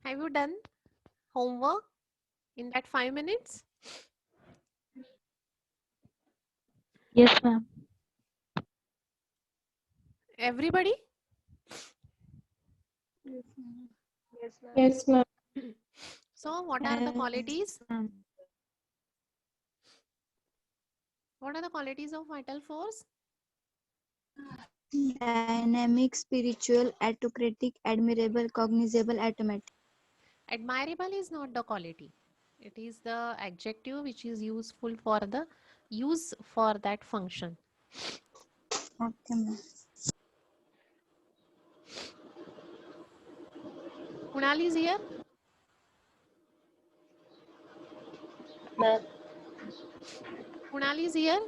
Have you done homework in that 5 minutes? Yes, ma'am. Everybody? Yes, ma'am. So what are the qualities? Ma'am. What are the qualities of vital force? Dynamic, spiritual, autocratic, admirable, cognizable, automatic. Admirable is not the quality. It is the adjective which is useful for the use for that function. Okay, ma'am. Kunal is here. Ma'am. Kunal is here.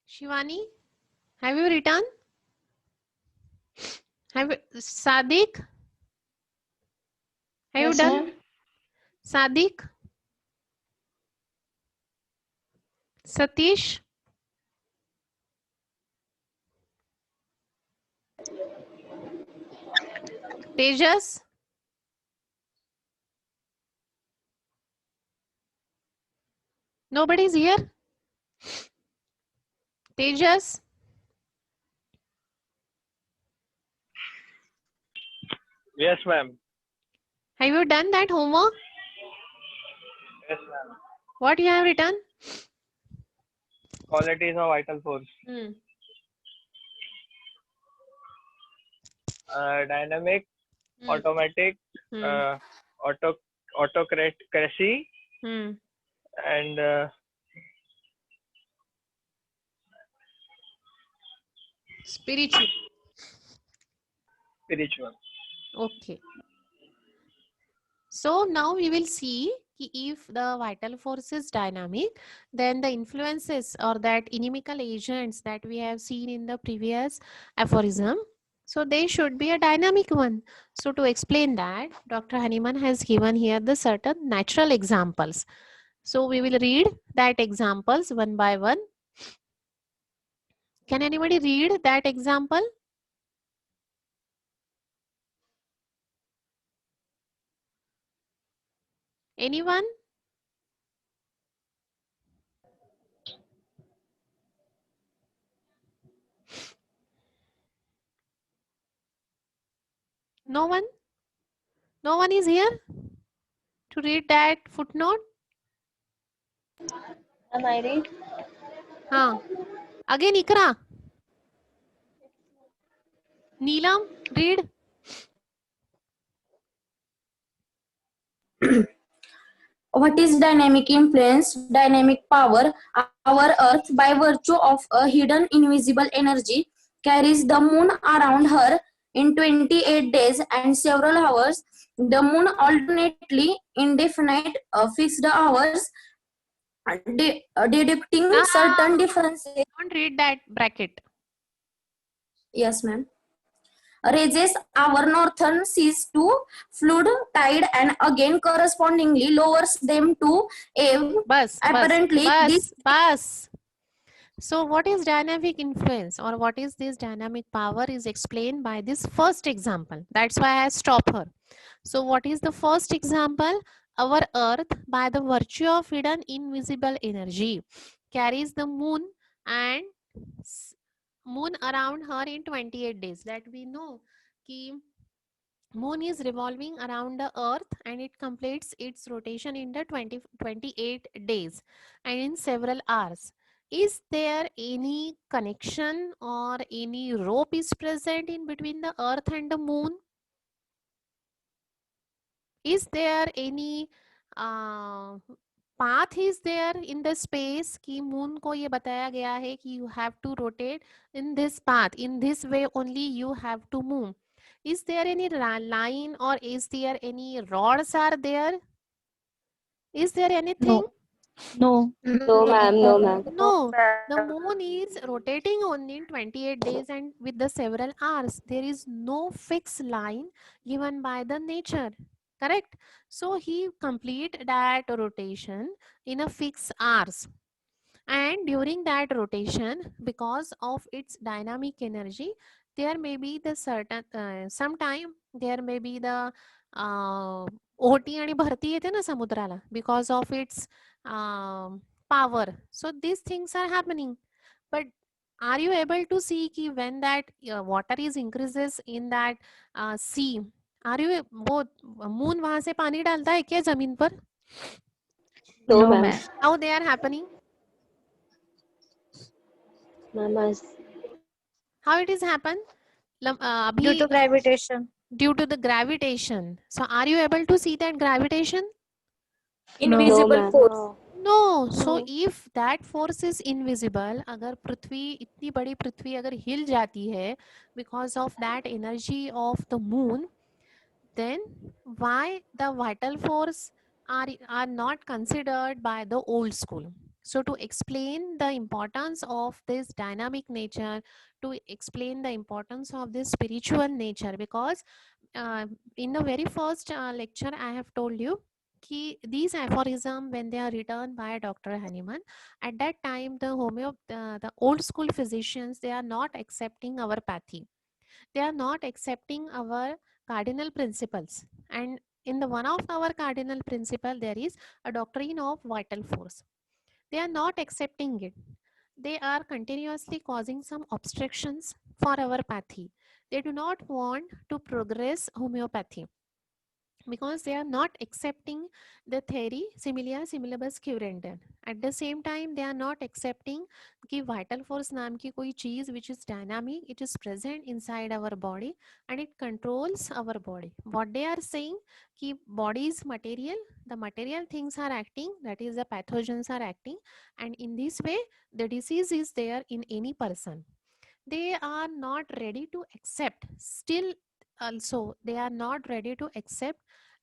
Shivani, have you written? Have you, Sadiq? Have you Yes, done? ma'am. Sadiq? Satish? Tejas? Nobody's here? Tejas? Yes, ma'am. Have you done that homework? Yes, ma'am. What you have written? Qualities of vital force. Dynamic, automatic, Hmm. auto autocracy, Hmm. and Spiritual. spiritual. Okay. So now we will see if the vital force is dynamic, then the influences or that inimical agents that we have seen in the previous aphorism, so they should be a dynamic one. So to explain that, Dr. Haniman has given here the certain natural examples. So we will read that examples one by one. Can anybody read that example? Anyone? No one? No one is here to read that footnote? Am I read? Huh. Again, Ikra. Neelam, read. What is dynamic influence? Dynamic power. Our Earth, by virtue of a hidden invisible energy, carries the moon around her in 28 days and several hours. The moon alternately indefinite fixed hours, deducting certain differences. Don't read that bracket. Yes, ma'am. Raises our northern seas to flood tide and again correspondingly lowers them to ebb. Bus. Apparently, this So what is dynamic influence or what is this dynamic power is explained by this first example. That's why I stop her. So what is the first example? Our earth, by the virtue of hidden invisible energy, carries the moon and moon around her in 28 days. That we know ki moon is revolving around the earth and it completes its rotation in the 28 days and in several hours. Is there any connection or any rope is present in between the earth and the moon? Is there any path is there in the space कि moon को ये बताया गया है कि you have to rotate in this path, in this way only you have to move? Is there any line or is there any rods are there? Is there anything? No. No, ma'am. No, ma'am. No, the moon is rotating only in 28 days and with the several hours. There is no fixed line given by the nature. correct? So he complete that rotation in a fixed hours, and during that rotation, because of its dynamic energy, there may be the certain sometime there may be the ओहोटी आणि भरती येते ना समुद्राला because of its power. So these things are happening. But are you able to see कि when that water is increases in that sea, are you वो moon वहां से पानी डालता है क्या जमीन पर? No, No, ma'am. ma'am. How they are happening? Ma'am, as How it is happen? Due अभी to gravitation. due to the gravitation. So are you able to see that gravitation? no, Invisible ma'am. force. No. So No. if that force is invisible, अगर पृथ्वी इतनी बड़ी पृथ्वी अगर हिल जाती है because of that energy of the moon, then why the vital force are not considered by the old school? So to explain the importance of this dynamic nature, to explain the importance of this spiritual nature, because in the very first lecture I have told you कि these aphorisms when they are written by Dr. Hahnemann, at that time the old school physicians, they are not accepting our pathy, they are not accepting our cardinal principles, and in the one of our cardinal principle there is a doctrine of vital force. They are not accepting it. They are continuously causing some obstructions for our pathy. They do not want to progress homeopathy because they are not accepting the theory similia similibus curanter. At the same time they are not accepting कि vital force नाम की कोई चीज which is dynamic, it is present inside our body and it controls our body. What they are saying कि body is material, the material things are acting, that is the pathogens are acting, and in this way the disease is there in any person. They are not ready to accept, still also they are not ready to accept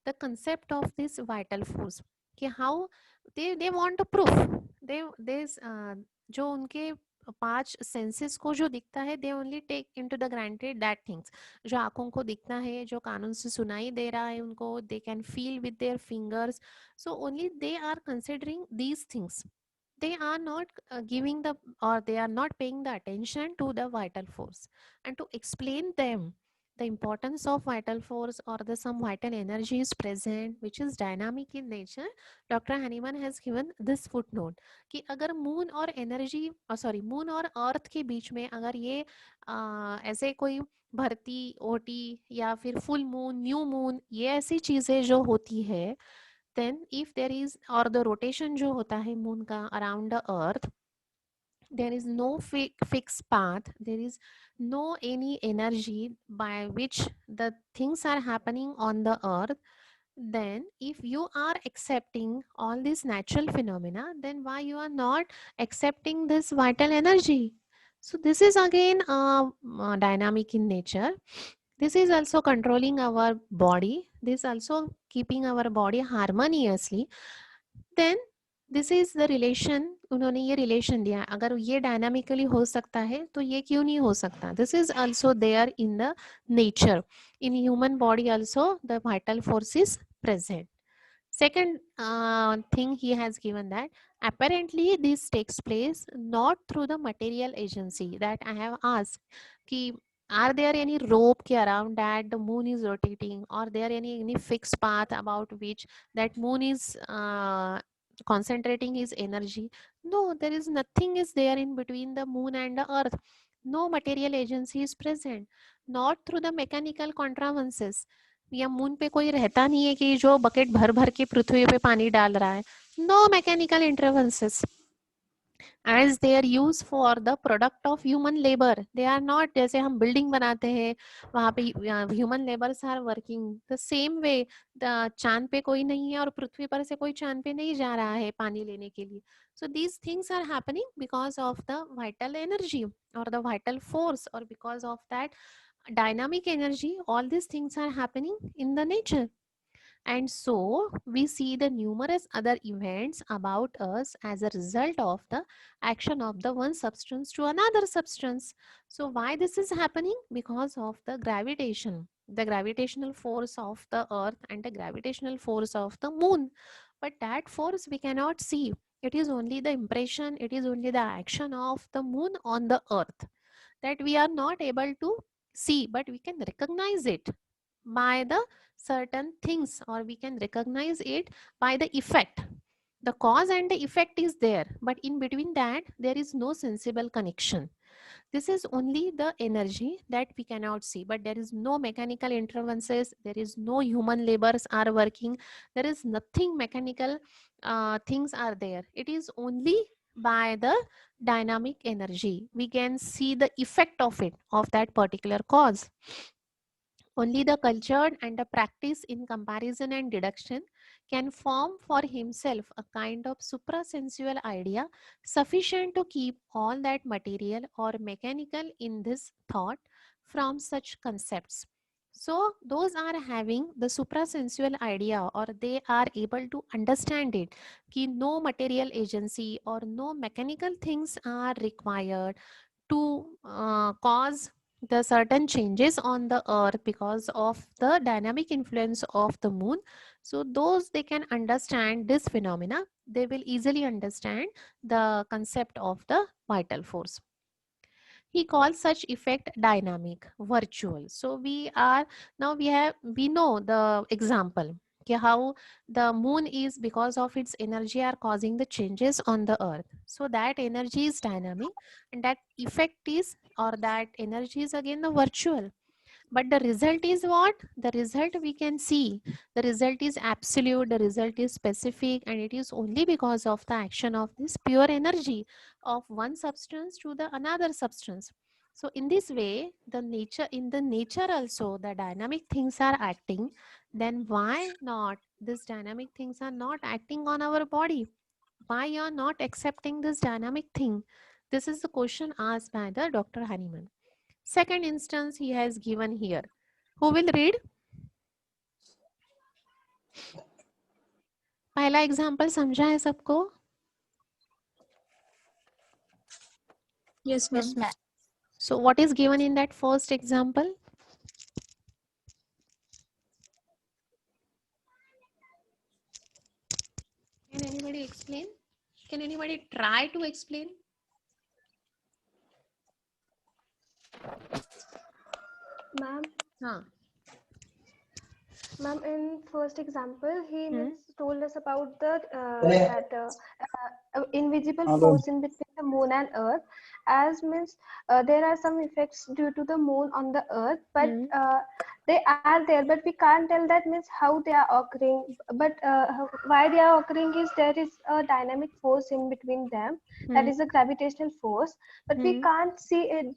the concept of this vital force कि how they want to prove they जो उनके पांच senses को जो दिखता है they only take into the granted that things, जो आंखों को दिखता है, जो कानों से सुनाई दे रहा है उनको, they can feel with their fingers, so only they are considering these things. They are not giving the, or they are not paying the attention to the vital force. And to explain them the importance of vital force or the some vital energy is present which is dynamic in nature, Dr. Hahnemann has given this footnote कि अगर moon और energy sorry moon और अर्थ के बीच में अगर ये ऐसे कोई भरती ओटी या फिर फुल मून न्यू मून ये ऐसी चीजें जो होती है, then if there is or the rotation जो होता है मून का around the earth, there is no fixed path, there is no any energy by which the things are happening on the earth, then if you are accepting all these natural phenomena, then why you are not accepting this vital energy? So this is again dynamic in nature. This is also controlling our body, this also keeping our body harmoniously. Then this is the relation, उन्होंने ये relation दिया है, अगर ये dynamically हो सकता है तो ये क्यों नहीं हो सकता. This is also there in the nature, in human body also the vital force is present. Second thing he has given that apparently this takes place not through the material agency that I have asked ki are there any rope ke around that the moon is rotating, or there any fixed path about which that moon is concentrating his energy. No, there is nothing is there in between the moon and the earth. No material agency is present, not through the mechanical contrivances. या moon पे कोई रहता नहीं है कि जो bucket भर भर के पृथ्वी पे पानी डाल रहा है. No mechanical interventions as they are used for the product of human labor. They are not जैसे हम बिल्डिंग बनाते हैं वहाँ पे human labours are working the same way. चांद पे कोई नहीं है और पृथ्वी पर से कोई चांद पे नहीं जा रहा है पानी लेने के लिए. So these things are happening because of the vital energy or the vital force, or because of that dynamic energy. All these things are happening in the nature. And so we see the numerous other events about us as a result of the action of the one substance to another substance. So why this is happening? Because of the gravitation. the gravitational force of the earth and the gravitational force of the moon. But that force we cannot see. It is only the impression, it is only the action of the moon on the earth that we are not able to see, but we can recognize it by the certain things, or we can recognize it by the effect. The cause and the effect is there, but in between that there is no sensible connection. This is only the energy that we cannot see, but there is no mechanical interventions, there is no human labors are working, there is nothing mechanical things are there. It is only by the dynamic energy we can see the effect of it, of that particular cause. Only the cultured and the practice in comparison and deduction can form for himself a kind of suprasensual idea sufficient to keep all that material or mechanical in this thought from such concepts. So those are having the suprasensual idea, or they are able to understand it, कि no material agency or no mechanical things are required to cause the certain changes on the earth because of the dynamic influence of the moon. So those they can understand this phenomena, they will easily understand the concept of the vital force. He calls such effect dynamic, virtual. So we know the example, okay, how the moon is, because of its energy, are causing the changes on the earth. So that energy is dynamic, and that effect is, or that energy is again the virtual. But the result is what? The result we can see. The result is absolute, the result is specific, and it is only because of the action of this pure energy of one substance to the another substance. So in this way, in the nature also, the dynamic things are acting. Then why not these dynamic things are not acting on our body? Why you are not accepting this dynamic thing? This is the question asked by the Dr. Hahnemann. Second instance he has given here. Who will read? पहला example समझा है सबको? Yes, ma'am. So what is given in that first example? Can anybody explain? Can anybody try to explain? Ma'am, Huh. ma'am, in first example, he Hmm. told us about the invisible force in between the moon and earth, as means there are some effects due to the moon on the earth, but they are there, but we can't tell that means how they are occurring. But why they are occurring is there is a dynamic force in between them, that is a gravitational force, but we can't see it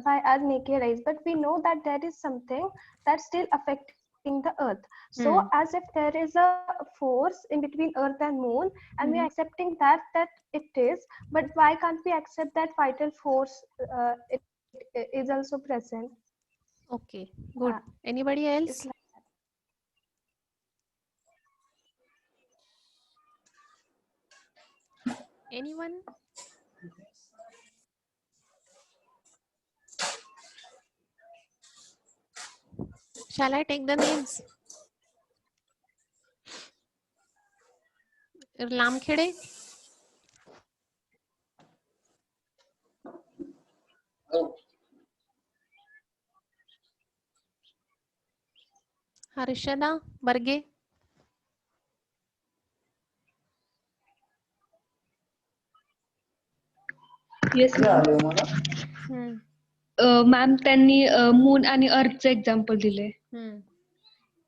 by our naked eyes, but we know that there is something that's still affecting the earth. So as if there is a force in between earth and moon, and we are accepting that it is, but why can't we accept that vital force it is also present? Okay, good. Anybody else? It's like Anyone? Shall I take the names? Lamkhede? Harshada Barge? Yes ma'am ma'am त्यांनी moon आणि अर्थचं example दिले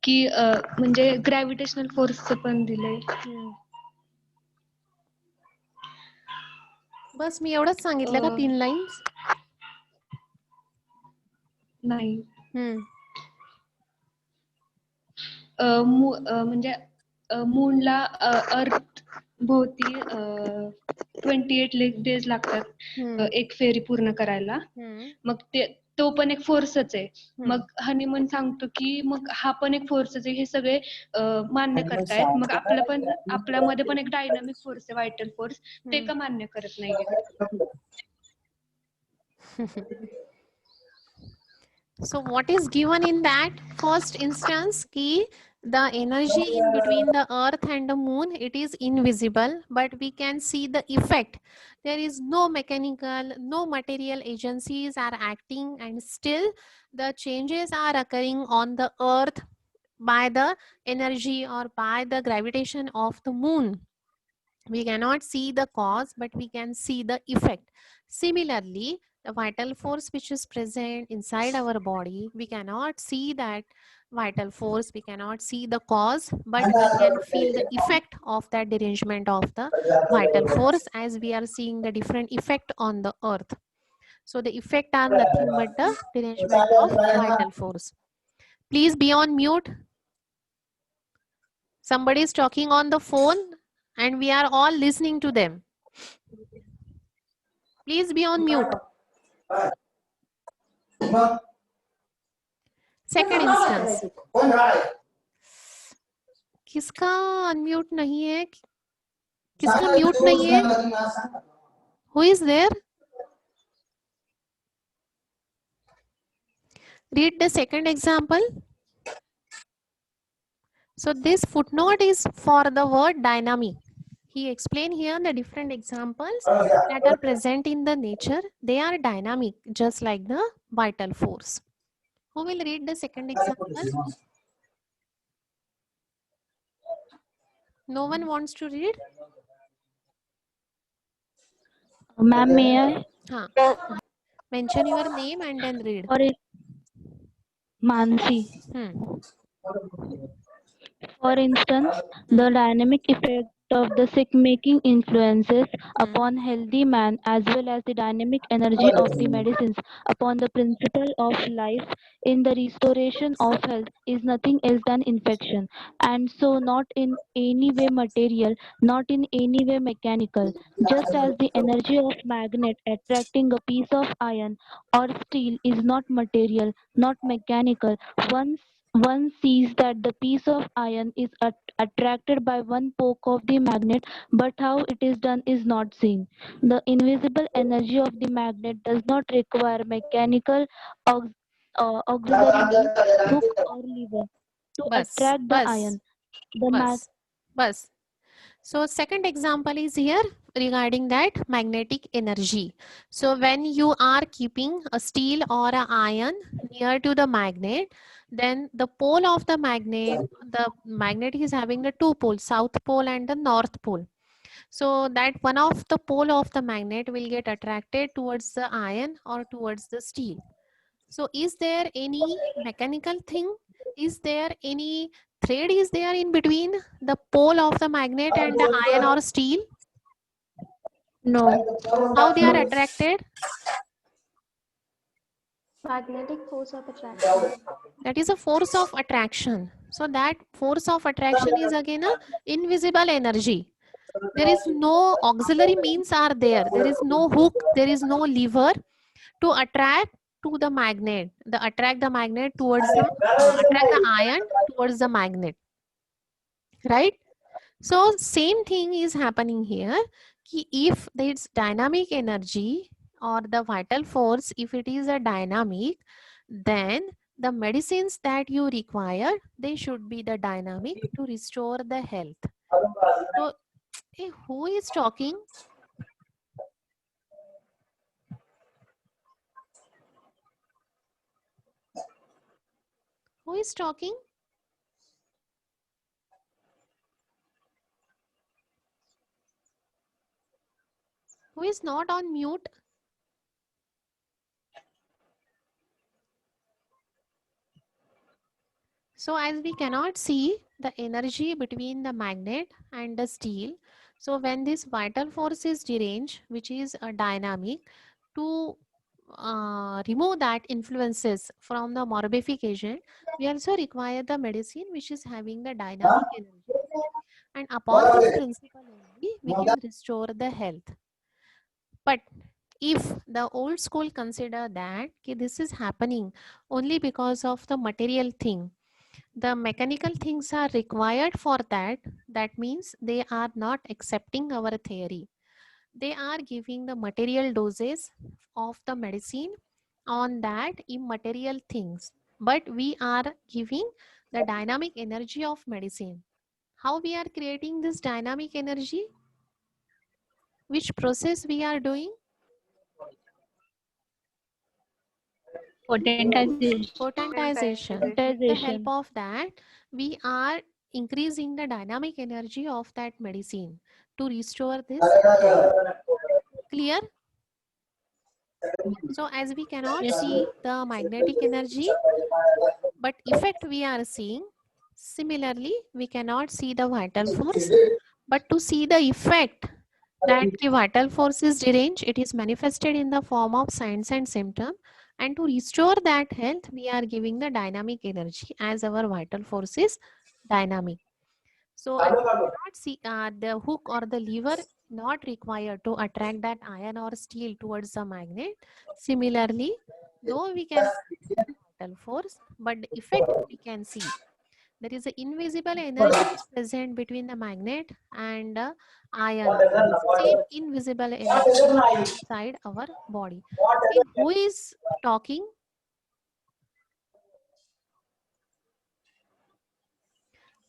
की म्हणजे gravitational फोर्सचं पण दिलंय. बस मी एवढंच सांगितलं का 3 लाईन्स? नाही म्हणजे मूनला अर्थ भोवती 28 डेज लागतात एक फेरी पूर्ण करायला. मग तो पण एक फोर्सच आहे. मग हनीमन सांगतो की मग हा पण एक फोर्सच आहे. हे सगळे मान्य करतायत. मग आपल्यामध्ये पण एक डायनामिक फोर्स आहे, व्हायटल फोर्स, ते का मान्य करत नाहीये? So what is given in that first instance? Ki the energy in between the earth and the moon, it is invisible, but we can see the effect. There is no mechanical, no material agencies are acting, and still the changes are occurring on the earth by the energy or by the gravitation of the moon. We cannot see the cause, but we can see the effect. Similarly, the vital force which is present inside our body, we cannot see that vital force, we cannot see the cause, but we can feel the effect of that derangement of the vital force, as we are seeing the different effect on the earth. So the effect are nothing but the derangement of vital force. Please be on mute. Somebody is talking on the phone and we are all listening to them. Please be on mute. Second instance. किसका unmute नहीं है? किसका mute नहीं है? Who is there? Read the second example. So this footnote is for the word dynamic. He explained here the different examples that are present in the nature. They are dynamic, just like the vital force. Who will read the second example? No one wants to read? Ma'am, may I? हाँ. Mention your name and then read. For it, Mansi. For instance, the dynamic effect of the sick-making influences upon healthy man as well as the dynamic energy of the medicines upon the principle of life in the restoration of health is nothing else than infection, and so not in any way material, not in any way mechanical. Just as the energy of magnet attracting a piece of iron or steel is not material, not mechanical, once one sees that the piece of iron is attracted by one poke of the magnet, but how it is done is not seen. The invisible energy of the magnet does not require mechanical auxiliary means hook or lever to Bus, attract the bus, iron. The bus. So second example is here regarding that magnetic energy. So when you are keeping a steel or an iron near to the magnet, then the pole of the magnet is having the two poles, south pole and the north pole. So that one of the pole of the magnet will get attracted towards the iron or towards the steel. So is there any mechanical thing? Is there any thread is there in between the pole of the magnet and the iron or steel? No. How they are attracted? Magnetic force of attraction. That is a force of attraction. So that force of attraction is again a invisible energy. There is no auxiliary means are there. There is no hook. There is no lever to attract to the magnet. Attract the magnet towards the attract the iron towards the magnet. Right? So same thing is happening here. If there's dynamic energy or the vital force, if it is a dynamic, then the medicines that you require, they should be the dynamic to restore the health. So who is talking? Who is talking? Who is not on mute? So as we cannot see the energy between the magnet and the steel, so when this vital force is deranged, which is a dynamic, to remove that influences from the morbific agent, we also require the medicine which is having the dynamic energy. And upon this principle only, we can restore the health. But if the old school consider that this is happening only because of the material thing, the mechanical things are required for that, that means they are not accepting our theory. They are giving the material doses of the medicine on that immaterial things, but we are giving the dynamic energy of medicine. How we are creating this dynamic energy? Which process we are doing? Potentization. With the help Potentization. of that, we are increasing the dynamic energy of that medicine to restore this. Clear? So as we cannot see the magnetic energy, but effect we are seeing. Similarly, we cannot see the vital force, but to see the effect that the vital force is deranged, it is manifested in the form of signs and symptom. And to restore that health, we are giving the dynamic energy as our vital force is dynamic. So as we cannot see the hook or the lever not required to attract that iron or steel towards the magnet. Similarly, though we can see the vital force, but the effect we can see. There is an invisible energy is present between the magnet and the iron. Same invisible energy inside our body. Okay, who is talking?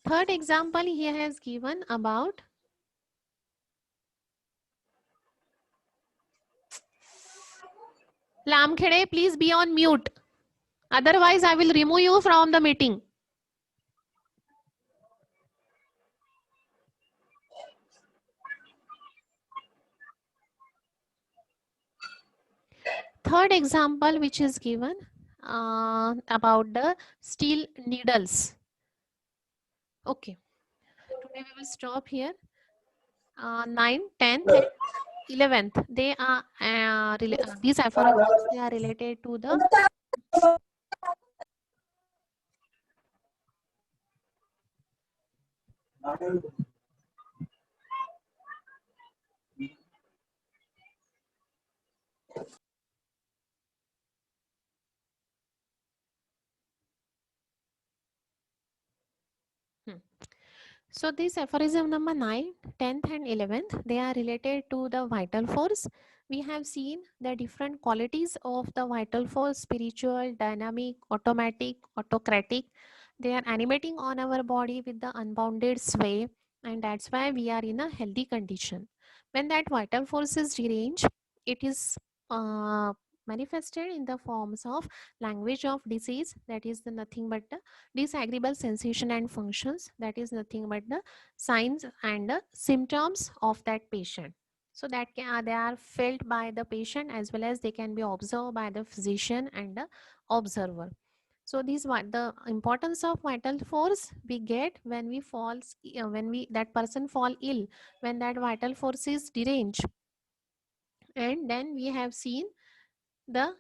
Third example he has given about Lamkhede, please be on mute. Otherwise, I will remove you from the meeting. Third example which is given about the steel needles. Okay. Today we will stop here. 9th, 10th, and 11th. They are these aphorisms. They are related to the So this aphorism number 9, 10th and 11th, they are related to the vital force. We have seen the different qualities of the vital force: spiritual, dynamic, automatic, autocratic. They are animating on our body with the unbounded sway, and that's why we are in a healthy condition. When that vital force is deranged, it is manifested in the forms of language of disease, that is the nothing but the disagreeable sensation and functions, that is nothing but the signs and the symptoms of that patient. So that they are felt by the patient as well as they can be observed by the physician and the observer. So these the importance of vital force we get when we when we that person fall ill, when that vital force is deranged. And then we have seen the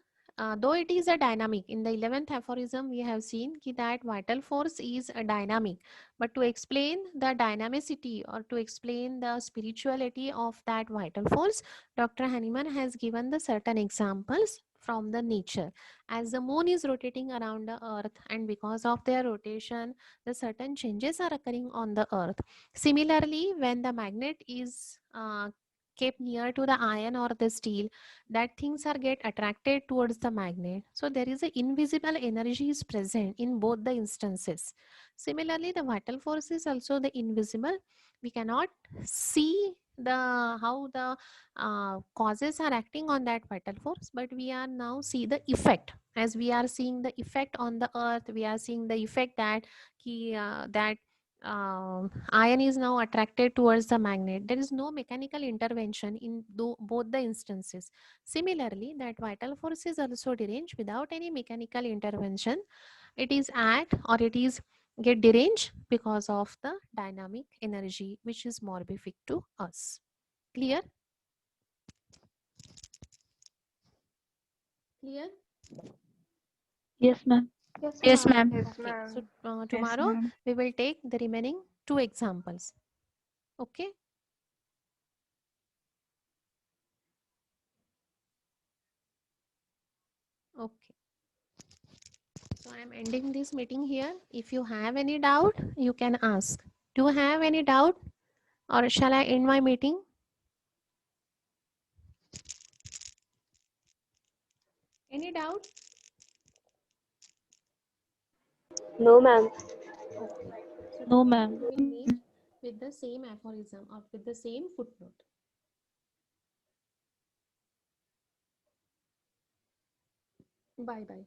though it is a dynamic, in the 11th aphorism we have seen that vital force is a dynamic, but to explain the dynamicity or to explain the spirituality of that vital force, Dr. Hahnemann has given the certain examples from the nature. As the moon is rotating around the earth, and because of their rotation the certain changes are occurring on the earth. Similarly, when the magnet is kept near to the iron or the steel, that things are get attracted towards the magnet. So there is an invisible energy is present in both the instances. Similarly, the vital force is also the invisible. We cannot see the how the causes are acting on that vital force, but we are now see the effect. As we are seeing the effect on the earth, we are seeing the effect that that iron is now attracted towards the magnet. There is no mechanical intervention in both the instances. Similarly, that vital force is also deranged without any mechanical intervention. It is at or it is get deranged because of the dynamic energy which is morbific to us. Clear? Clear? Yes, ma'am. Yes, ma'am. Okay. So tomorrow ma'am. we will take the remaining 2 examples. Okay. Okay. So I am ending this meeting here. If you have any doubt, you can ask. Do you have any doubt, or shall I end my meeting? Any doubt? No, ma'am. Okay. So No, tomorrow ma'am. we will meet with the same aphorism or with the same footnote. Bye bye.